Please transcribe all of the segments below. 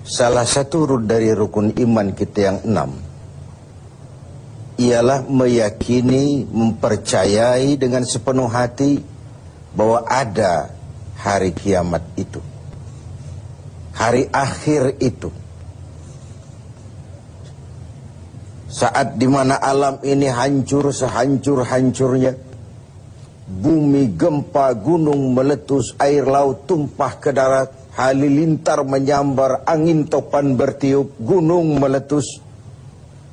Salah satu dari rukun iman kita yang 6 ialah meyakini, mempercayai dengan sepenuh hati bahwa ada hari kiamat itu, hari akhir itu, saat dimana alam ini hancur sehancur-hancurnya, bumi gempa, gunung meletus, air laut tumpah ke darat, halilintar menyambar, angin topan bertiup, gunung meletus,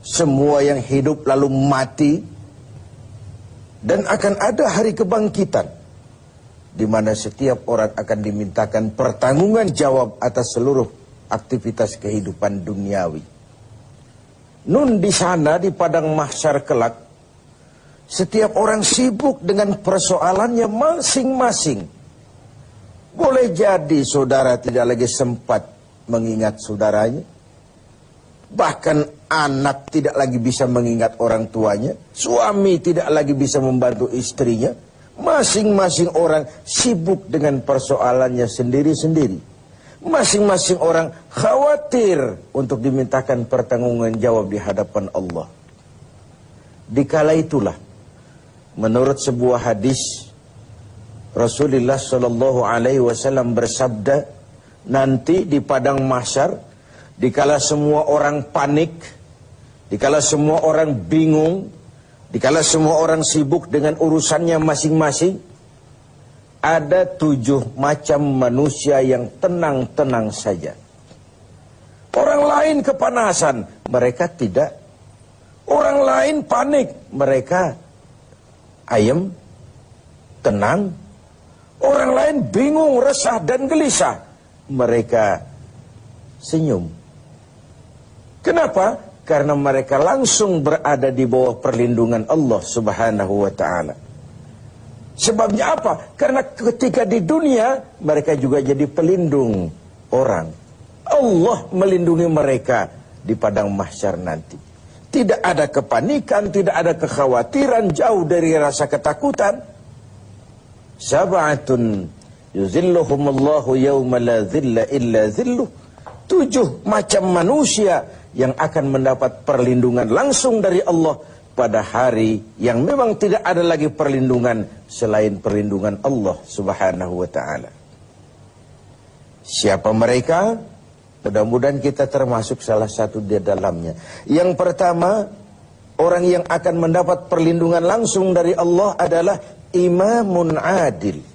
semua yang hidup lalu mati, dan akan ada hari kebangkitan di mana setiap orang akan dimintakan pertanggunggan jawab atas seluruh aktivitas kehidupan duniawi. Nun di sana di padang mahsyar kelak, setiap orang sibuk dengan persoalannya masing-masing. Boleh jadi saudara tidak lagi sempat mengingat saudaranya. Bahkan anak tidak lagi bisa mengingat orang tuanya. Suami tidak lagi bisa membantu istrinya. Masing-masing orang sibuk dengan persoalannya sendiri-sendiri. Masing-masing orang khawatir untuk dimintakan pertanggungan jawab di hadapan Allah. Dikala itulah, menurut sebuah hadis, Rasulullah SAW bersabda, nanti di padang mahsyar, dikala semua orang panik, dikala semua orang bingung, dikala semua orang sibuk dengan urusannya masing-masing, ada 7 macam manusia yang tenang-tenang saja. Orang lain kepanasan, mereka tidak. Orang lain panik, mereka ayem, tenang. Orang lain bingung, resah dan gelisah, mereka senyum. Kenapa? Karena mereka langsung berada di bawah perlindungan Allah Subhanahu wa ta'ala. Sebabnya apa? Karena ketika di dunia mereka juga jadi pelindung orang. Allah melindungi mereka di padang mahsyar nanti. Tidak ada kepanikan, tidak ada kekhawatiran, jauh dari rasa ketakutan. Sab'atun yuzilluhumullahu yawma la zilla illa zilluh. 7 macam manusia yang akan mendapat perlindungan langsung dari Allah pada hari yang memang tidak ada lagi perlindungan selain perlindungan Allah Subhanahu wa ta'ala. Siapa mereka? Mudah-mudahan kita termasuk salah satu di dalamnya. Yang pertama, orang yang akan mendapat perlindungan langsung dari Allah adalah imamun adil.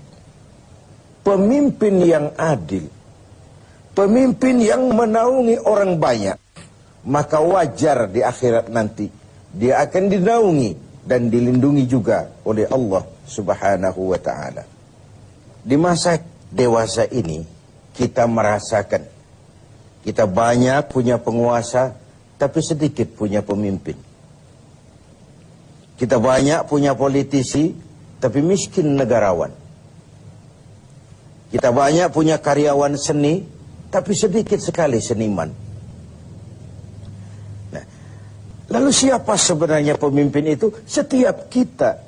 Pemimpin yang adil. Pemimpin yang menaungi orang banyak. Maka wajar di akhirat nanti dia akan dinaungi dan dilindungi juga oleh Allah Subhanahu wa ta'ala. Di masa dewasa ini kita merasakan kita banyak punya penguasa tapi sedikit punya pemimpin. Kita banyak punya politisi tapi miskin negarawan. Kita banyak punya karyawan seni tapi sedikit sekali seniman. Lalu siapa sebenarnya pemimpin itu? Setiap kita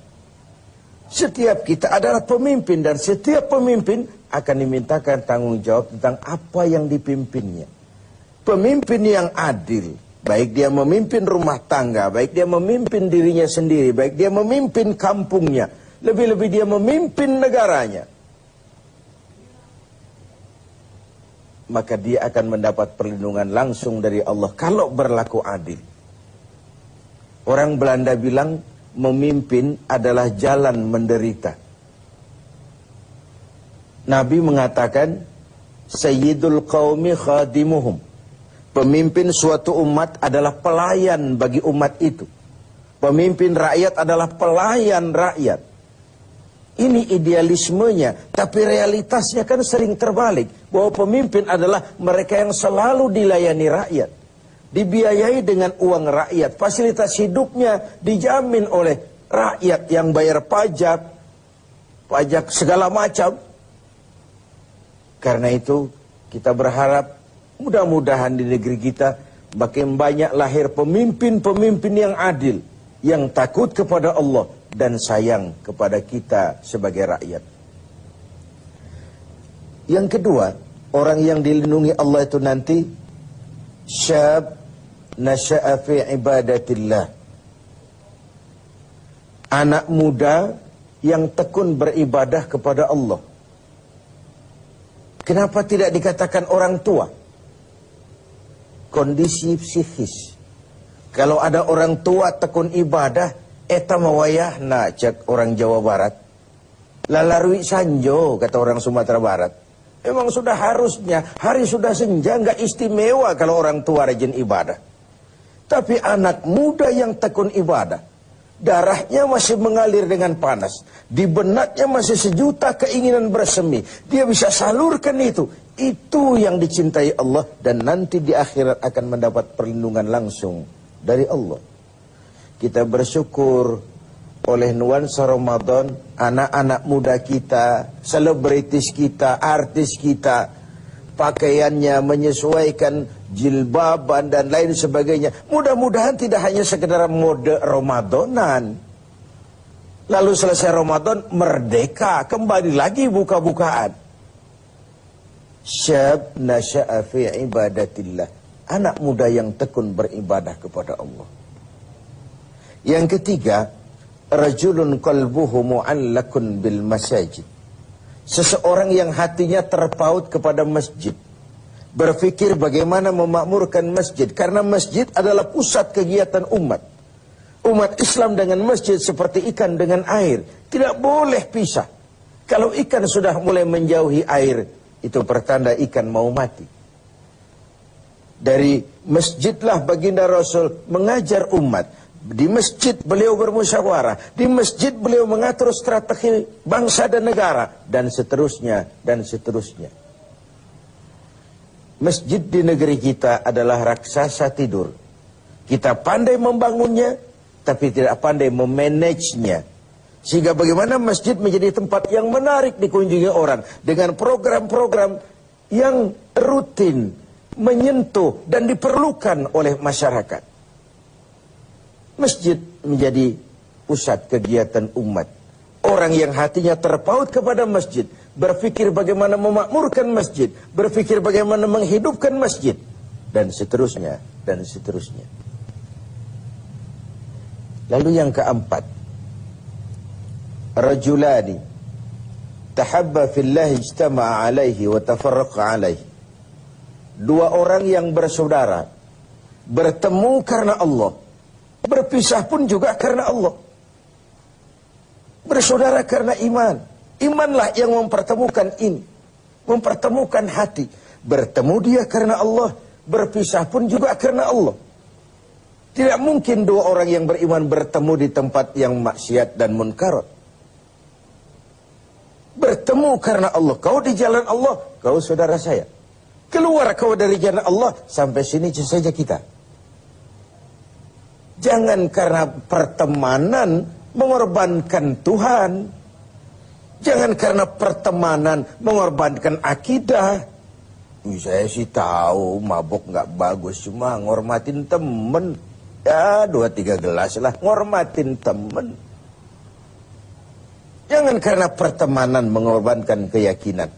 adalah pemimpin, dan setiap pemimpin akan dimintakan tanggung jawab tentang apa yang dipimpinnya. Pemimpin yang adil, baik dia memimpin rumah tangga, baik dia memimpin dirinya sendiri, baik dia memimpin kampungnya, lebih-lebih dia memimpin negaranya, maka dia akan mendapat perlindungan langsung dari Allah kalau berlaku adil. Orang Belanda bilang memimpin adalah jalan menderita. Nabi mengatakan Sayyidul Qaumi khadimuhum. Pemimpin suatu umat adalah pelayan bagi umat itu. Pemimpin rakyat adalah pelayan rakyat. Ini idealismenya, tapi realitasnya kan sering terbalik. Bahwa pemimpin adalah mereka yang selalu dilayani rakyat. Dibiayai dengan uang rakyat, fasilitas hidupnya dijamin oleh rakyat yang bayar pajak segala macam. Karena itu kita berharap mudah-mudahan di negeri kita makin banyak lahir pemimpin-pemimpin yang adil, yang takut kepada Allah dan sayang kepada kita sebagai rakyat. Yang kedua, orang yang dilindungi Allah itu nanti syab nasya'a fi ibadatillah. Anak muda yang tekun beribadah kepada Allah. Kenapa tidak dikatakan orang tua? Kondisi psikis. Kalau ada orang tua tekun ibadah, eta mawayahna cek orang Jawa Barat. Lalarui sanjo kata orang Sumatera Barat. Memang sudah harusnya, hari sudah senja, nggak istimewa kalau orang tua rajin ibadah. Tapi anak muda yang tekun ibadah, darahnya masih mengalir dengan panas, di benaknya masih sejuta keinginan bersemi, dia bisa salurkan itu yang dicintai Allah, dan nanti di akhirat akan mendapat perlindungan langsung dari Allah. Kita bersyukur oleh nuansa Ramadan, anak-anak muda kita, selebritis kita, artis kita, pakaiannya menyesuaikan, jilbaban dan lain sebagainya. Mudah-mudahan tidak hanya sekedar mode Ramadanan. Lalu selesai Ramadan, merdeka, kembali lagi buka-bukaan. Syab nasya'a fi ibadatillah. Anak muda yang tekun beribadah kepada Allah. Yang ketiga, rajulun qalbuhu mu'allakun bil masajid. Seseorang yang hatinya terpaut kepada masjid. Berpikir bagaimana memakmurkan masjid. Karena masjid adalah pusat kegiatan umat. Umat Islam dengan masjid seperti ikan dengan air. Tidak boleh pisah. Kalau ikan sudah mulai menjauhi air, itu pertanda ikan mau mati. Dari masjidlah baginda Rasul mengajar umat. Di masjid beliau bermusyawarah, di masjid beliau mengatur strategi bangsa dan negara, dan seterusnya, dan seterusnya. Masjid di negeri kita adalah raksasa tidur. Kita pandai membangunnya, tapi tidak pandai memanagenya. Sehingga bagaimana masjid menjadi tempat yang menarik dikunjungi orang, dengan program-program yang rutin, menyentuh, dan diperlukan oleh masyarakat. Masjid menjadi pusat kegiatan umat. Orang yang hatinya terpaut kepada masjid, berpikir bagaimana memakmurkan masjid, berpikir bagaimana menghidupkan masjid, dan seterusnya, dan seterusnya. Lalu yang keempat, rajulani tahabba fillahi ijtama'a alaihi wa tafarraqa alaihi. Dua orang yang bersaudara, bertemu karena Allah, berpisah pun juga karena Allah. Bersaudara karena iman. Imanlah yang mempertemukan ini, mempertemukan hati. Bertemu dia karena Allah, berpisah pun juga karena Allah. Tidak mungkin dua orang yang beriman bertemu di tempat yang maksiat dan munkarat. Bertemu karena Allah. Kau di jalan Allah, kau saudara saya. Keluar kau dari jalan Allah, sampai sini saja kita. Jangan karena pertemanan mengorbankan Tuhan. Jangan karena pertemanan mengorbankan akidah. Saya sih tahu mabuk nggak bagus, cuma ngormatin temen. Ya 2-3 gelas lah, ngormatin temen. Jangan karena pertemanan mengorbankan keyakinan.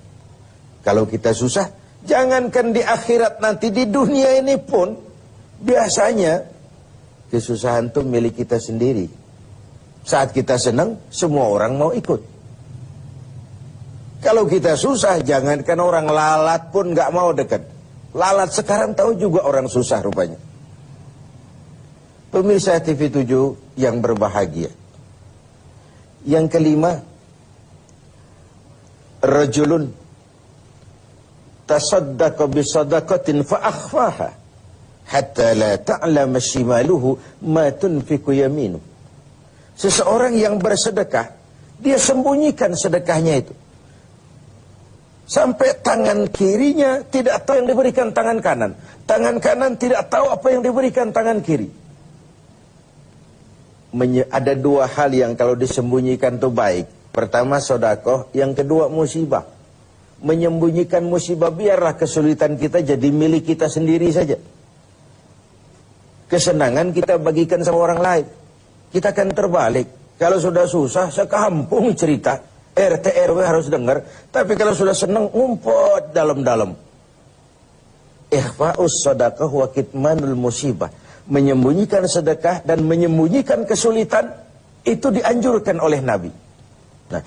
Kalau kita susah, jangankan di akhirat, nanti di dunia ini pun biasanya kesusahan itu milik kita sendiri. Saat kita senang, semua orang mau ikut. Kalau kita susah, jangankan orang lalat pun nggak mau dekat. Lalat sekarang tahu juga orang susah rupanya. Pemirsa TV7 yang berbahagia. Yang kelima, rajulun tasaddaqa bisadaqatin fa'akhfaha hatta la ta'lama shimaluhu ma tunfiqu yaminu. Seseorang yang bersedekah, dia sembunyikan sedekahnya itu. Sampai tangan kirinya tidak tahu yang diberikan tangan kanan. Tangan kanan tidak tahu apa yang diberikan tangan kiri. Ada dua hal yang kalau disembunyikan itu baik. Pertama sedekah, yang kedua musibah. Menyembunyikan musibah, biarlah kesulitan kita jadi milik kita sendiri saja. Kesenangan kita bagikan sama orang lain. Kita akan terbalik. Kalau sudah susah, sekampung cerita. RT RW harus dengar. Tapi kalau sudah senang, ngumpet dalam-dalam. Ikhfa'us sadaqah wa kitmanul musibah. Menyembunyikan sedekah dan menyembunyikan kesulitan, itu dianjurkan oleh Nabi. Nah,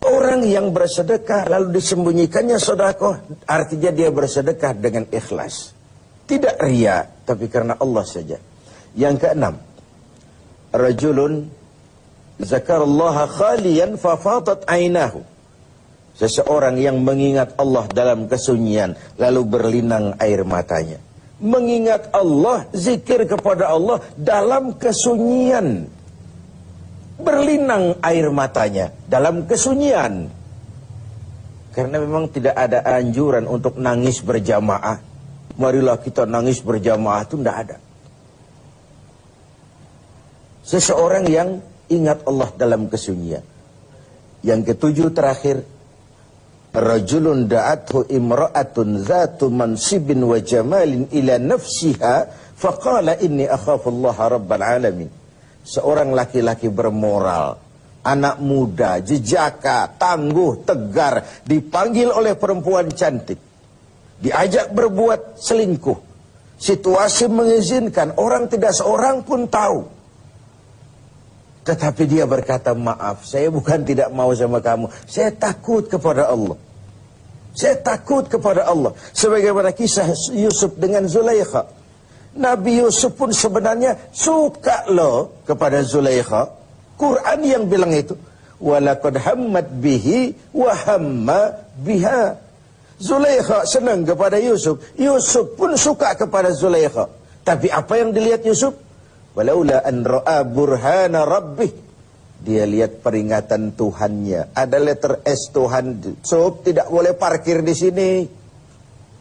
orang yang bersedekah lalu disembunyikannya sedekah, artinya dia bersedekah dengan ikhlas. Tidak riya, tapi karena Allah saja. Yang keenam, rajulun zakarallaha khaliyan fafadat ainahu. Seseorang yang mengingat Allah dalam kesunyian, lalu berlinang air matanya. Mengingat Allah, zikir kepada Allah dalam kesunyian. Berlinang air matanya dalam kesunyian. Karena memang tidak ada anjuran untuk nangis berjamaah. Marilah kita nangis berjamaah, itu tidak ada. Seseorang yang ingat Allah dalam kesunyian. Yang ketujuh terakhir, rajulun da'athu imra'atun zatu mansibin wa jamalin ila nafsiha faqala inni akhafullaha rabbal alamin. Seorang laki-laki bermoral, anak muda, jejaka, tangguh, tegar, dipanggil oleh perempuan cantik, diajak berbuat selingkuh. Situasi mengizinkan, orang tidak seorang pun tahu. Tetapi dia berkata, maaf, saya bukan tidak mau sama kamu, saya takut kepada Allah. Saya takut kepada Allah. Sebagaimana kisah Yusuf dengan Zulaikha. Nabi Yusuf pun sebenarnya suka loh kepada Zulaikha. Quran yang bilang itu. Walaqad hammat bihi wa hamma biha. Zulaikha senang kepada Yusuf. Yusuf pun suka kepada Zulaikha. Tapi apa yang dilihat Yusuf? Walaula an ra'a burhana rabbih. Dia lihat peringatan Tuhannya. Ada letter S Tuhan. Sob tidak boleh parkir di sini.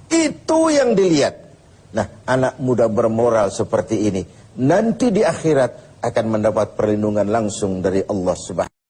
Itu yang dilihat. Nah, anak muda bermoral seperti ini nanti di akhirat akan mendapat perlindungan langsung dari Allah Subhanahu